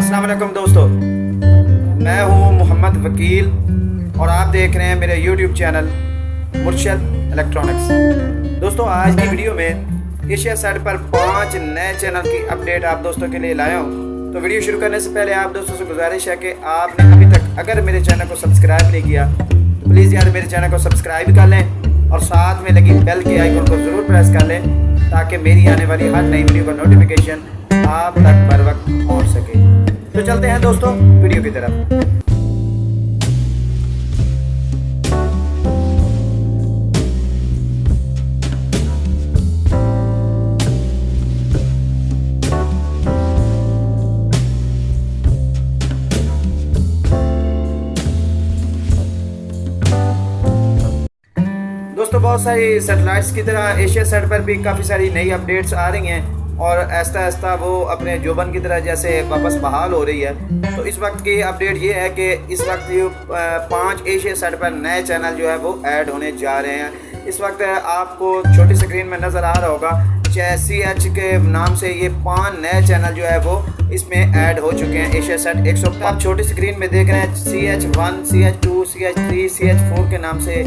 अस्सलाम वालेकुम दोस्तों, मैं हूं मोहम्मद वकील और आप देख रहे हैं मेरे YouTube चैनल मुर्शद इलेक्ट्रॉनिक्स। दोस्तों, आज की वीडियो में एशिया साइट पर 5 नए चैनल की अपडेट आप दोस्तों के लिए लाया हूं। तो वीडियो शुरू करने से पहले आप दोस्तों से गुजारिश है कि आपने अभी तक अगर मेरे चैनल को सब्सक्राइब नहीं किया तो प्लीज़ यार मेरे चैनल को सब्सक्राइब कर लें और साथ में लगी बेल के आइकन को ज़रूर प्रेस कर लें ताकि मेरी आने वाली हर नई वीडियो का नोटिफिकेशन आप तक बर वक्त पहुँच सके। तो चलते हैं दोस्तों वीडियो की तरफ। दोस्तों, बहुत सारी सैटेलाइट्स की तरह एशिया सेट पर भी काफ़ी सारी नई अपडेट्स आ रही हैं और आहिस्ता आहिस्ता वो अपने जोबन की तरह जैसे वापस बहाल हो रही है। तो इस वक्त की अपडेट ये है कि इस वक्त ये 5 एशिया सेट पर नए चैनल जो है वो ऐड होने जा रहे हैं। इस वक्त आपको छोटी स्क्रीन में नज़र आ रहा होगा CH के नाम से ये 5 नए चैनल जो है वो इसमें ऐड हो चुके हैं। एशिया सेट 100 आप छोटी स्क्रीन में देख रहे हैं CH1, CH2, CH3, CH4 के नाम से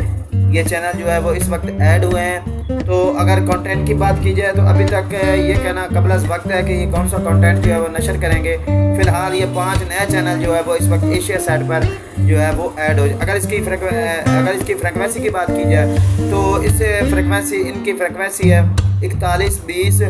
ये चैनल जो है वो इस वक्त ऐड हुए हैं। तो अगर कंटेंट की बात की जाए तो अभी तक ये कहना कबल वक्त है कि ये कौन सा कंटेंट जो है वो नशर करेंगे। फ़िलहाल ये 5 नए चैनल जो है वो इस वक्त एशिया सेट पर जो है वो ऐड हो। अगर इसकी फ्रिक्वेंसी की बात की जाए तो इनकी फ्रिक्वेंसी है 4120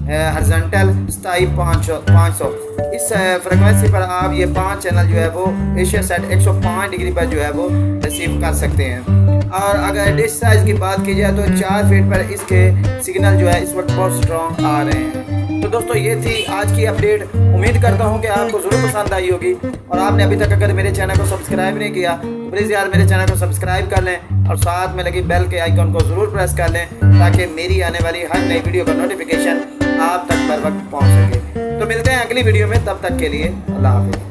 हॉरिजॉन्टल 27500। इस फ्रिक्वेंसी पर आप ये 5 चैनल जो है वो एशिया सेट 105 डिग्री पर जो है वो रिसीव कर सकते हैं। और अगर डिश साइज़ की बात की जाए तो 4 फीट पर इसके सिग्नल जो है इस वक्त बहुत स्ट्रॉन्ग आ रहे हैं। तो दोस्तों, ये थी आज की अपडेट। उम्मीद करता हूँ कि आपको ज़रूर पसंद आई होगी और आपने अभी तक अगर मेरे चैनल को सब्सक्राइब नहीं किया तो प्लीज़ यार मेरे चैनल को सब्सक्राइब कर लें और साथ में लगी बेल के आइकन को ज़रूर प्रेस कर लें ताकि मेरी आने वाली हर नई वीडियो का नोटिफिकेशन आप तक बर वक्त पहुँच सके। तो मिलते हैं अगली वीडियो में, तब तक के लिए अल्लाह हाफ़िज़।